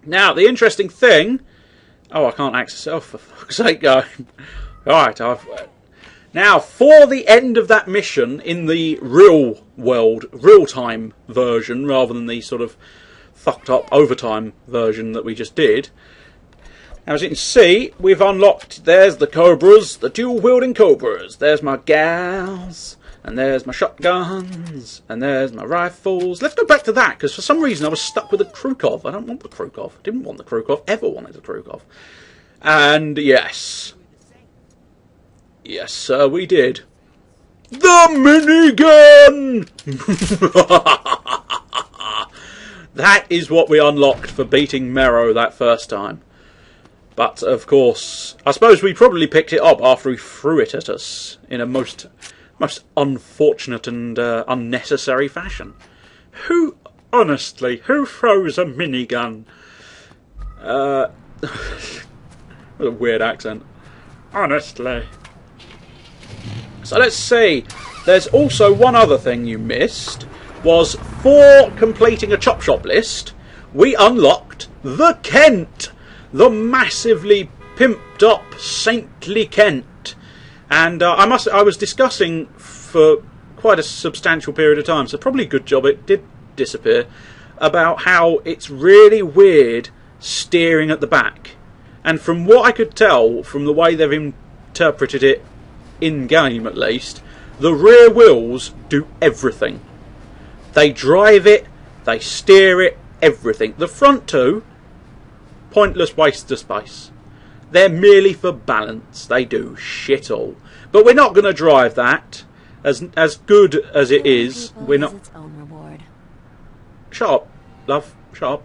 Now, the interesting thing... Oh, I can't access it. Oh, for fuck's sake, go. Alright, now, for the end of that mission in the real world, real-time version, rather than the sort of fucked up overtime version that we just did... Now, as you can see, we've unlocked, there's the Cobras, the dual-wielding Cobras. There's my gals, and there's my shotguns, and there's my rifles. Let's go back to that, because for some reason I was stuck with the Krukov. I don't want the Krukov. I didn't want the Krukov, ever wanted the Krukov. And yes. Yes, sir, we did. The minigun! That is what we unlocked for beating Mero that first time. But, of course, I suppose we probably picked it up after he threw it at us in a most unfortunate and unnecessary fashion. Honestly, who throws a minigun? What a weird accent. Honestly. So let's see. There's also one other thing you missed. Was for completing a Chop Shop list, we unlocked the Kent. The massively pimped up saintly Kent. And I was discussing for quite a substantial period of time, so probably a good job it did disappear, about how it's really weird steering at the back. And from what I could tell, from the way they've interpreted it in-game at least, the rear wheels do everything. They drive it, they steer it, everything. The front two... pointless waste of space. They're merely for balance. They do shit all. But we're not going to drive that. As good as it is, we're not... Its own reward. Shut up, love. Shut up.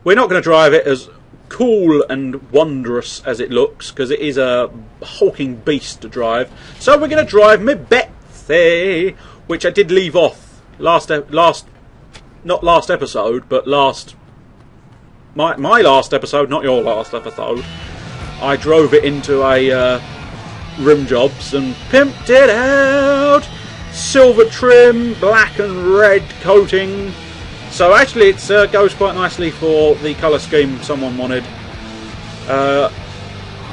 We're not going to drive it as cool and wondrous as it looks, because it is a hulking beast to drive. So we're going to drive me Betsy, which I did leave off not last episode, but my last episode, not your last episode. I drove it into a rim jobs and pimped it out. Silver trim, black and red coating. So actually it goes quite nicely for the colour scheme someone wanted.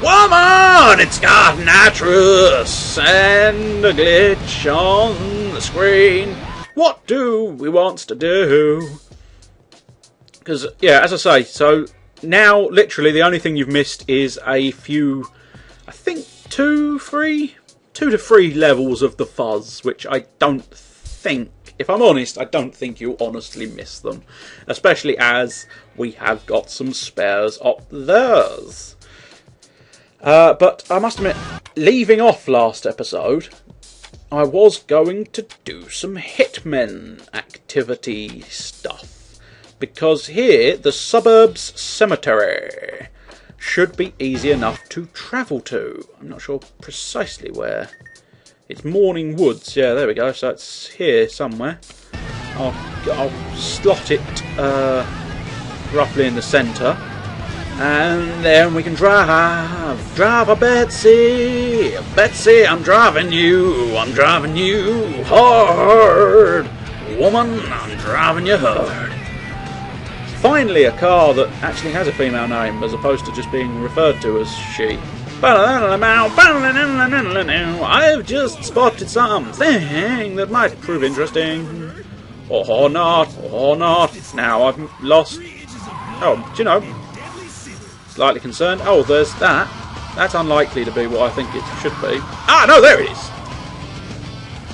Woman! It's got nitrous and a glitch on the screen. What do we want to do? Because, yeah, as I say, so now literally the only thing you've missed is a few, I think 2 to 3 levels of the fuzz, which I don't think, if I'm honest, I don't think you'll honestly miss them. Especially as we have got some spares up theirs. But I must admit, leaving off last episode, I was going to do some Hitmen activity stuff. Because here, the Suburbs Cemetery should be easy enough to travel to. I'm not sure precisely where. It's Morning Woods. Yeah, there we go. So it's here somewhere. I'll slot it roughly in the centre. And then we can drive. Drive a Betsy. Betsy, I'm driving you. I'm driving you hard. Woman, I'm driving you hard. Finally, a car that actually has a female name as opposed to just being referred to as she. I've just spotted something that might prove interesting. Or not, or not. Now I've lost... Oh, do you know? Slightly concerned. Oh, there's that. That's unlikely to be what I think it should be. Ah, no, there it is.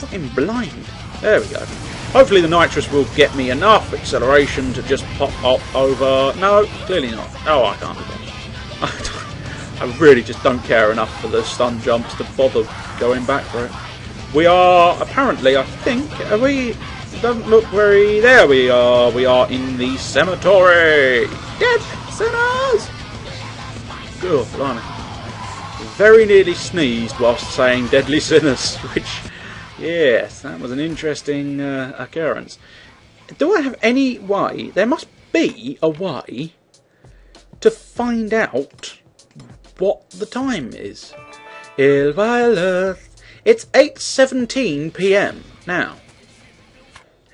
Fucking blind. There we go. Hopefully the nitrous will get me enough acceleration to just pop up over... No, clearly not. Oh, I can't do that. I really just don't care enough for the stun jumps to bother going back for it. We are, apparently, I think... Are we... Doesn't look very... There we are. We are in the cemetery. Dead sinners! Good, blimey. Very nearly sneezed whilst saying deadly sinners, which... Yes, that was an interesting occurrence. Do I have any way... There must be a way to find out what the time is. Il Violet. It's 8:17 PM. Now,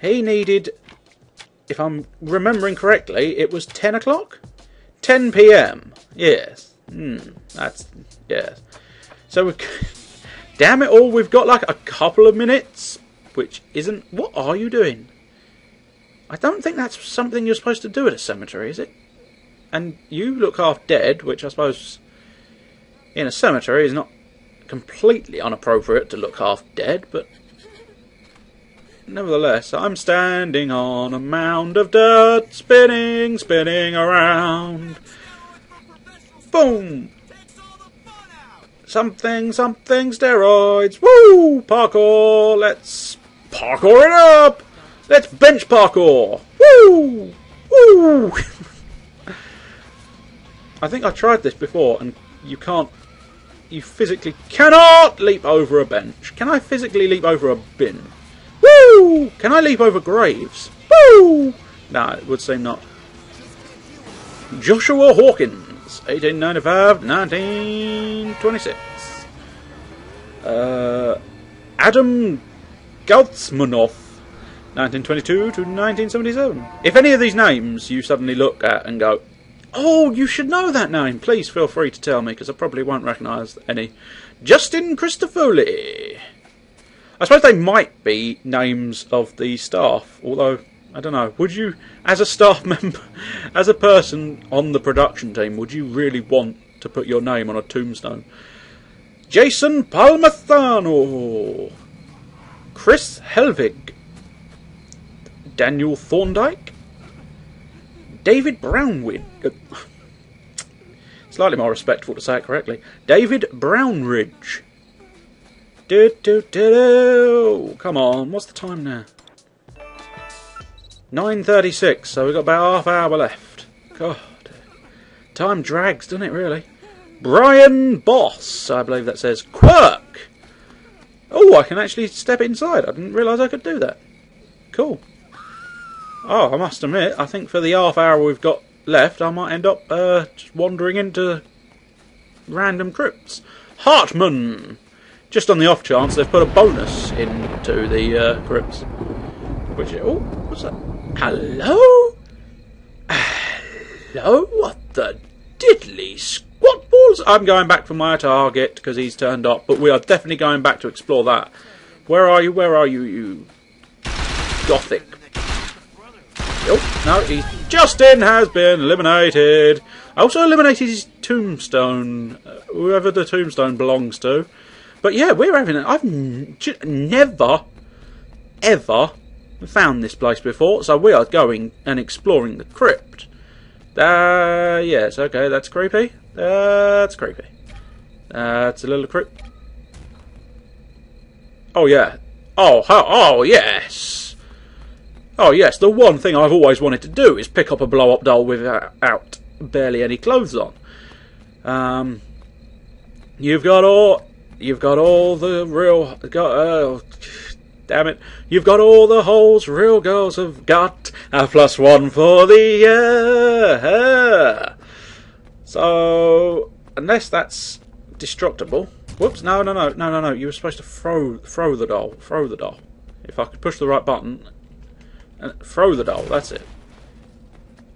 he needed... If I'm remembering correctly, it was 10 o'clock? 10 PM. Yes. That's... Yes. So, damn it all, we've got like a couple of minutes, which isn't... What are you doing? I don't think that's something you're supposed to do at a cemetery, is it? And you look half dead, which I suppose in a cemetery is not completely inappropriate to look half dead, but nevertheless, I'm standing on a mound of dirt, spinning, spinning around. Boom! Something, something, steroids. Woo! Parkour! Let's parkour it up! Let's bench parkour! Woo! Woo! I think I tried this before, and you can't... You physically cannot leap over a bench. Can I physically leap over a bin? Woo! Can I leap over graves? Woo! No, it would seem not. Joshua Hawkins, 1895, 1926. Adam Gautzmanoff, 1922 to 1977. If any of these names you suddenly look at and go, oh, you should know that name, please feel free to tell me, because I probably won't recognise any. Justin Christofoli. I suppose they might be names of the staff, although, I don't know, would you, as a staff member, as a person on the production team, would you really want to put your name on a tombstone? Jason Palmathano. Chris Helvig. Daniel Thorndike. David Brownwood. Slightly more respectful to say it correctly. David Brownridge. Come on, what's the time now? 9:36, so we've got about half hour left. God, time drags, doesn't it, really? Brian Boss, I believe that says. Quirk! Oh, I can actually step inside. I didn't realise I could do that. Cool. Oh, I must admit, I think for the half hour we've got left, I might end up just wandering into random crypts. Hartman! Just on the off chance they've put a bonus into the crypts. Which, oh, what's that? Hello? Hello? What the diddly squat balls? I'm going back for my target because he's turned up, but we are definitely going back to explore that. Where are you? Where are you, you gothic? Oh, no, Justin has been eliminated. I also eliminated his tombstone, whoever the tombstone belongs to. But yeah, we're having it. I've never, ever found this place before, so we are going and exploring the crypt. Yes, okay, that's creepy. That's creepy. That's a little crypt. Oh yeah. Oh yes. Oh yes, the one thing I've always wanted to do is pick up a blow-up doll without barely any clothes on. You've got all the real... damn it. You've got all the holes real girls have got. A +1 for the year. So, unless that's destructible... Whoops, no. You were supposed to throw the doll. Throw the doll. If I could push the right button... and throw the doll, that's it.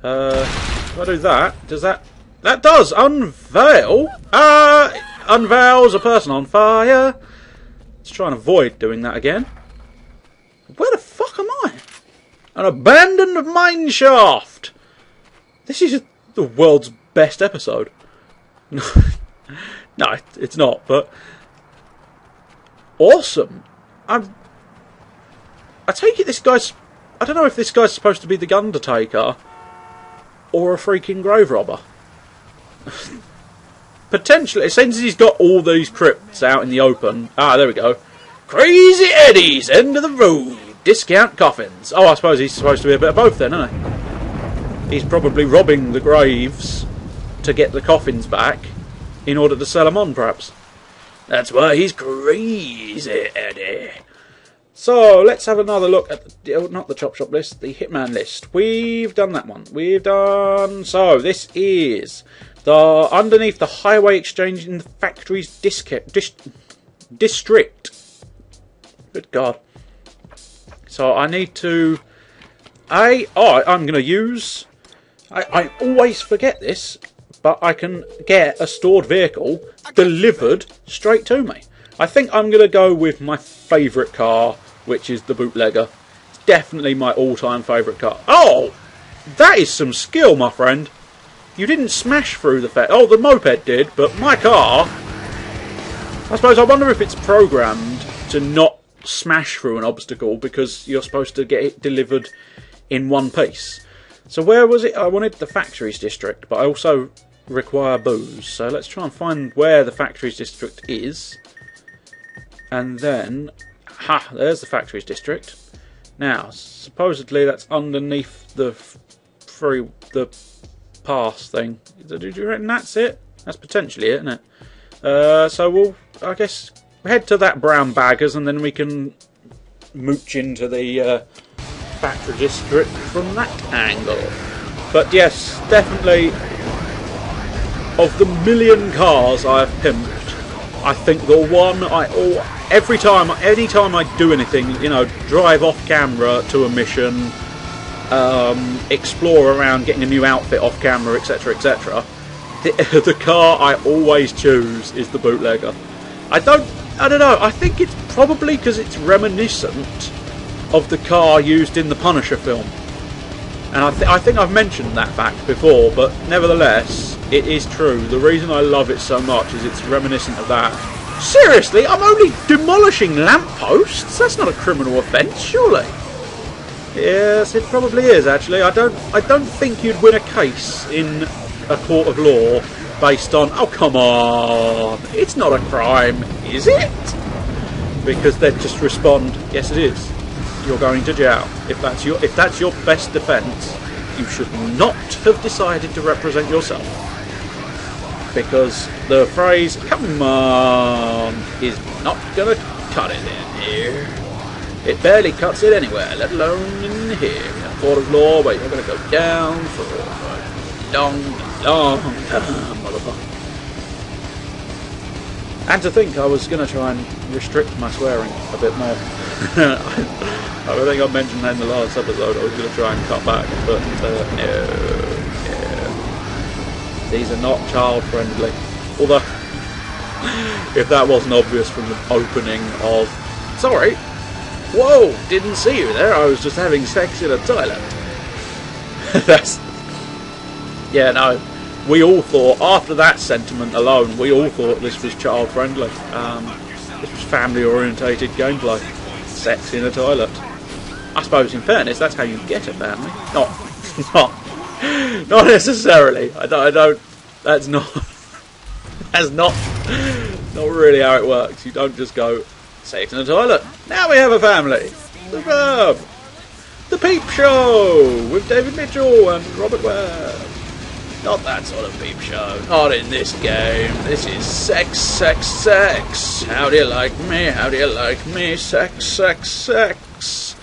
If I do that, does that... That does unveil! Unveils a person on fire. Let's try and avoid doing that again. Where the fuck am I? An abandoned mine shaft! This is the world's best episode. No, it's not, but... Awesome! I take it this guy's... I don't know if this guy's supposed to be the Undertaker or a freaking grave robber. Potentially, since he's got all these crypts out in the open. Ah, there we go. Crazy Eddie's end of the road. Discount coffins. Oh, I suppose he's supposed to be a bit of both then, isn't he? He's probably robbing the graves to get the coffins back in order to sell them on, perhaps. That's why he's Crazy Eddie. So, let's have another look at the, not the Chop Shop list, the Hitman list. We've done that one. We've done... So, this is the underneath the highway exchange in the factory's district. Good God. So, I need to... I'm going to use I always forget this, but I can get a stored vehicle delivered straight to me. I think I'm going to go with my favourite car, which is the bootlegger. It's definitely my all-time favourite car. Oh! That is some skill, my friend. You didn't smash through the fence. Oh, the moped did, but my car... I suppose I wonder if it's programmed to not smash through an obstacle because you're supposed to get it delivered in one piece. So where was it? I wanted the factories district, but I also require booze. So let's try and find where the factories district is. And then... Ha! There's the factories district. Now, supposedly that's underneath the pass thing. Do you reckon that's it? That's potentially it, isn't it? So we'll, I guess, head to that brown baggers and then we can mooch into the factory district from that angle. But yes, definitely, of the million cars I've pimped, I think the one anytime I do anything, you know, drive off camera to a mission, explore around getting a new outfit off camera, etc, etc, the car I always choose is the bootlegger. I don't know, I think it's probably because it's reminiscent of the car used in the Punisher film. And I think I've mentioned that fact before, but nevertheless, it is true. The reason I love it so much is it's reminiscent of that. Seriously, I'm only demolishing lampposts? That's not a criminal offence, surely? Yes, it probably is, actually. I don't think you'd win a case in a court of law based on, oh come on, it's not a crime, is it? Because they'd just respond, yes it is. You're going to jail. If that's your best defence, you should not have decided to represent yourself. Because the phrase, come on, is not going to cut it in here. It barely cuts it anywhere, let alone in here. In a court of law where you're going to go down for a long time, motherfucker. And to think I was going to try and restrict my swearing a bit more. I think I mentioned that in the last episode I was going to try and cut back, but no. These are not child friendly. Although, if that wasn't obvious from the opening of... Sorry! Whoa! Didn't see you there, I was just having sex in a toilet. That's... Yeah, no. We all thought, after that sentiment alone, we all thought this was child friendly. This was family orientated gameplay. Sex in a toilet. I suppose, in fairness, that's how you get a family. Not necessarily. I don't. That's not really how it works. You don't just go sex in a toilet. Now we have a family. Superb. The Peep Show with David Mitchell and Robert Webb. Not that sort of peep show. Not in this game. This is sex, sex, sex. How do you like me? How do you like me? Sex, sex, sex.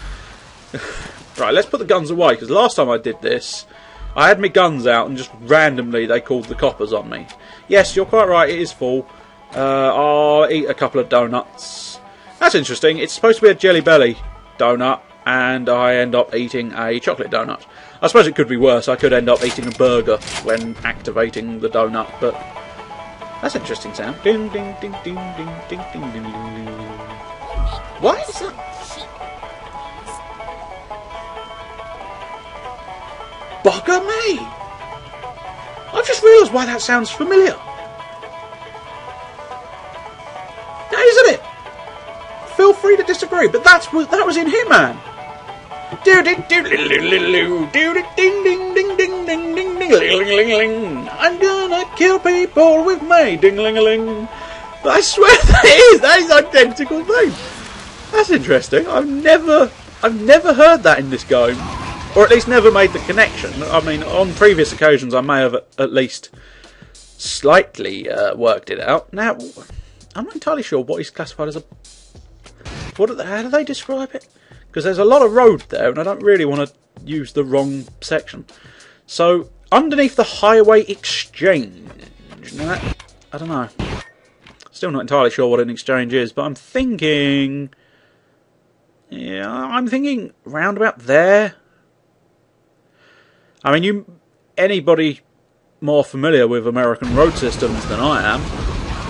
Right, let's put the guns away, because last time I did this, I had my guns out and just randomly they called the coppers on me. Yes, you're quite right, it is full. I'll eat a couple of donuts. That's interesting. It's supposed to be a Jelly Belly donut, and I end up eating a chocolate donut. I suppose it could be worse. I could end up eating a burger when activating the donut, but that's interesting sound. Ding, ding, ding, ding, ding, ding, ding, ding, ding. What is that? Bugger me! I've just realised why that sounds familiar. That isn't it? Feel free to disagree, but that was in Hitman. I'm gonna kill people with my ding-ling-a-ling. I swear that is identical thing. That's interesting. I've never heard that in this game, or at least never made the connection. I mean, on previous occasions I may have at least slightly worked it out. Now, I'm not entirely sure what is classified as a... How do they describe it? Because there's a lot of road there, and I don't really want to use the wrong section. So, underneath the highway exchange. Now that, I don't know. Still not entirely sure what an exchange is, but I'm thinking... Yeah, I'm thinking round about there. I mean, anybody more familiar with American road systems than I am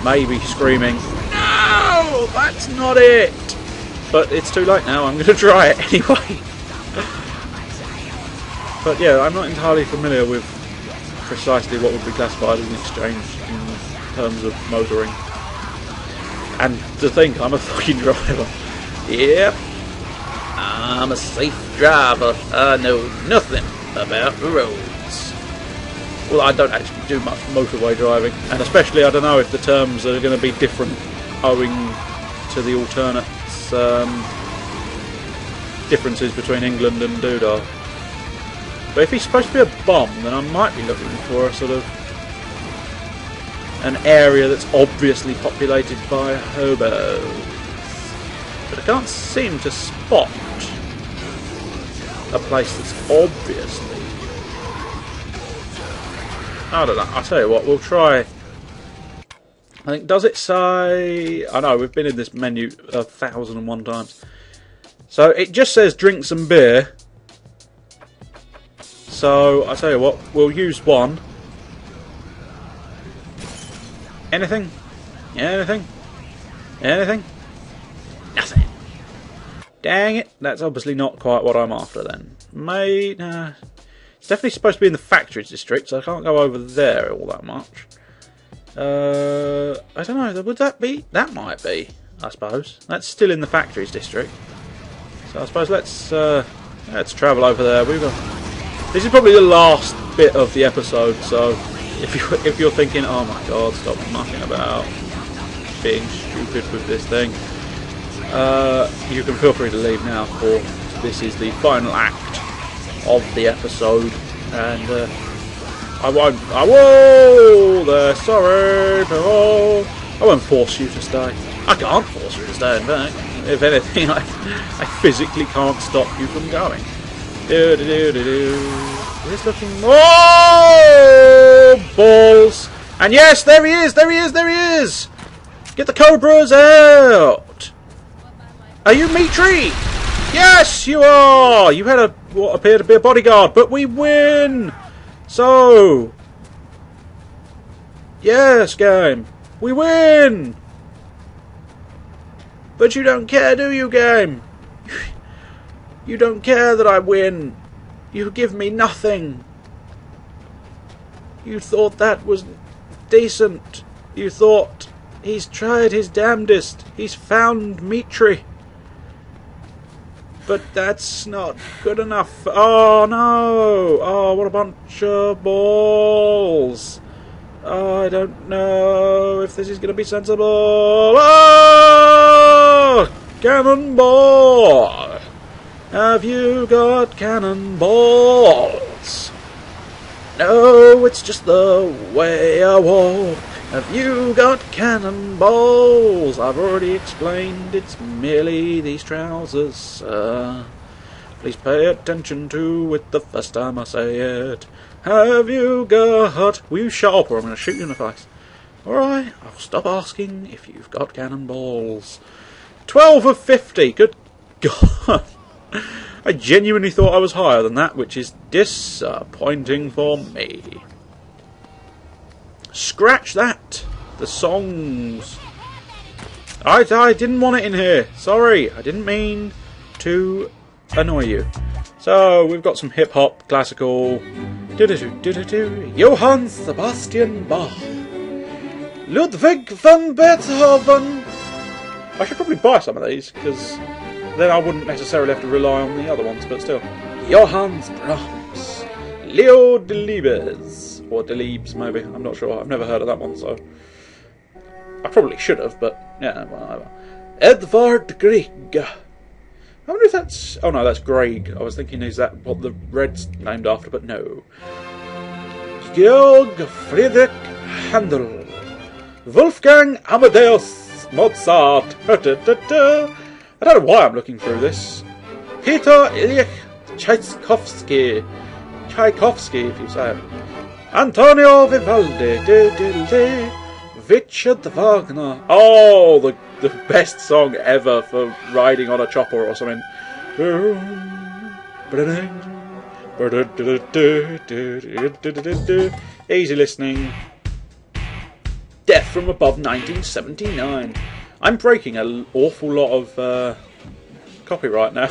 may be screaming, "No, that's not it!" But it's too late now, I'm going to try it anyway. But yeah, I'm not entirely familiar with precisely what would be classified as an exchange in terms of motoring. And to think I'm a fucking driver. Yep, I'm a safe driver. I know nothing about the roads. Well, I don't actually do much motorway driving, and especially I don't know if the terms are going to be different owing to the alternates differences between England and Doodah. But if he's supposed to be a bomb, then I might be looking for a sort of an area that's obviously populated by hobos. But I can't seem to spot a place that's obviously... I don't know, I'll tell you what, we'll try... I think, does it say... I know, we've been in this menu 1,001 times. So, it just says drink some beer. So, I'll tell you what, we'll use one. Anything? Anything? Anything? Nothing. Dang it, that's obviously not quite what I'm after then. Nah. It's definitely supposed to be in the factories district, so I can't go over there all that much. I don't know, would that be? That might be, I suppose. That's still in the factories district. So I suppose let's travel over there. This is probably the last bit of the episode, so if you're thinking, oh my god, stop mucking about being stupid with this thing, you can feel free to leave now, for this is the final act of the episode, and I won't force you to stay. I can't force you to stay, in fact. If anything, I physically can't stop you from going. He's looking... Oh! Balls! And yes, there he is! There he is! There he is! Get the cobras out! Are you Mitri? Yes, you are! You had what appeared to be a bodyguard, but we win! So... Yes, game. We win! But you don't care, do you, game? You don't care that I win. You give me nothing. You thought that was decent. You thought he's tried his damnedest. He's found Mitri. But that's not good enough. Oh no! Oh, what a bunch of balls. Oh, I don't know if this is going to be sensible. Oh! Cannonball! Have you got cannonballs? No, it's just the way I walk. Have you got cannonballs? I've already explained it's merely these trousers, sir. Please pay attention to it the first time I say it. Have you got... Will you shut up or I'm going to shoot you in the face? Alright, I'll stop asking if you've got cannonballs. 12 of 50, good God. I genuinely thought I was higher than that, which is disappointing for me. Scratch that! The songs. I didn't want it in here. Sorry, I didn't mean to annoy you. So, we've got some hip-hop, classical... Johann Sebastian Bach. Ludwig van Beethoven. I should probably buy some of these, because then I wouldn't necessarily have to rely on the other ones, but still. Johannes Brahms. Leo Delibes. Or Delibes, maybe. I'm not sure. I've never heard of that one, so... I probably should have, but... yeah, whatever. Edvard Grieg. I wonder if that's... oh no, that's Greg. I was thinking, is that what the Red's named after, but no. Georg Friedrich Handel. Wolfgang Amadeus Mozart. I don't know why I'm looking through this. Peter Ilyich Tchaikovsky. Tchaikovsky, if you say it. Antonio Vivaldi. Richard Wagner. Oh, the best song ever for riding on a chopper or something. Easy listening. Death from Above 1979. I'm breaking an awful lot of copyright now.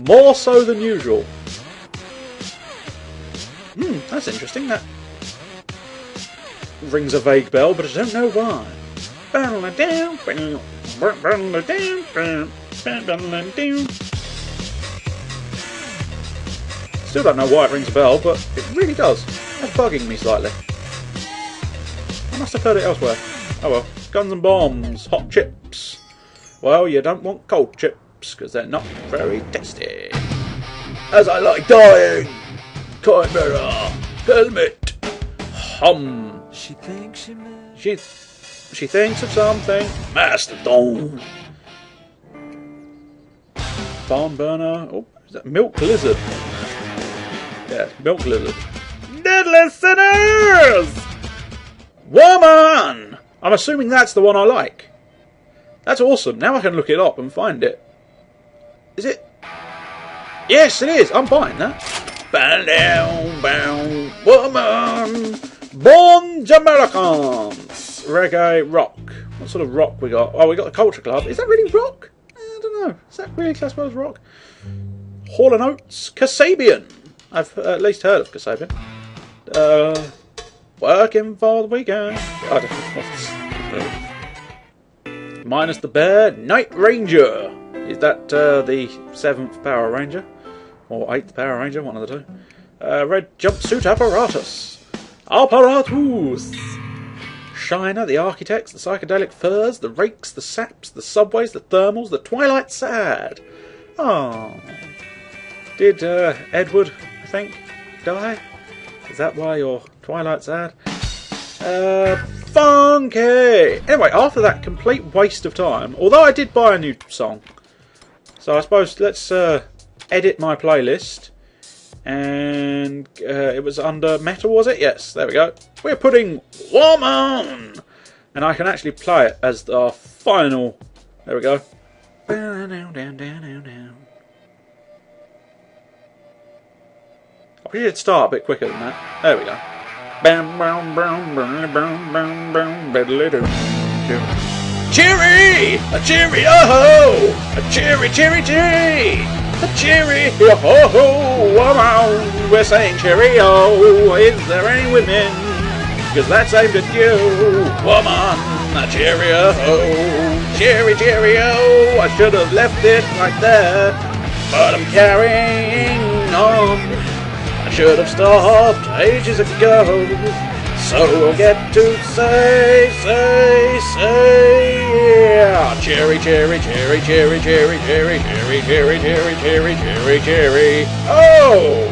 More so than usual. That's interesting. That rings a vague bell, but I don't know why. Still don't know why it rings a bell, but it really does. That's bugging me slightly. I must have heard it elsewhere. Oh well. Guns and bombs, hot chips. Well, you don't want cold chips, because they're not very tasty. As I like dying. Chimera. Helmet. Hum. She thinks of something. Mastodon. Barn burner. Oh, is that milk lizard? Yeah, milk lizard. Deadly sinners! Woman! I'm assuming that's the one I like. That's awesome. Now I can look it up and find it. Is it? Yes, it is. I'm buying that. Woman! Born Jamaicans! Reggae rock. What sort of rock we got? Oh, we got the Culture Club. Is that really rock? I don't know. Is that really classified as rock? Hall & Oates. Kasabian. I've at least heard of Kasabian. Working for the weekend. I don't know what's... Minus the Bear. Night Ranger. Is that the 7th Power Ranger? Or 8th Power Ranger? One of the two. Red Jumpsuit Apparatus. Apparatus. Shiner, the Architects, the Psychedelic Furs, the Rakes, the Saps, the Subways, the Thermals, the Twilight Sad. Oh. Did Edward, I think, die? Is that why you're Twilight Sad? Funky! Anyway, after that complete waste of time, although I did buy a new song, so I suppose let's edit my playlist. And it was under metal, was it? Yes, there we go. We're putting Woman! And I can actually play it as our final... There we go. We should start a bit quicker than that. There we go. Cheery! A cheery, oh-ho! A cheery, cheery, cheery! A cheery, oh-ho! Woman! We're saying cheerio! Is there any women? Because that's aimed at you! Woman! A cheerio! Cheery, cheerio! I should have left it right there, but I'm carrying on. I should have stopped ages ago, so we'll get to say, yeah. Cherry, cherry, cherry, cherry, cherry, cherry, cherry, cherry, cherry, cherry, cherry, cherry. Oh!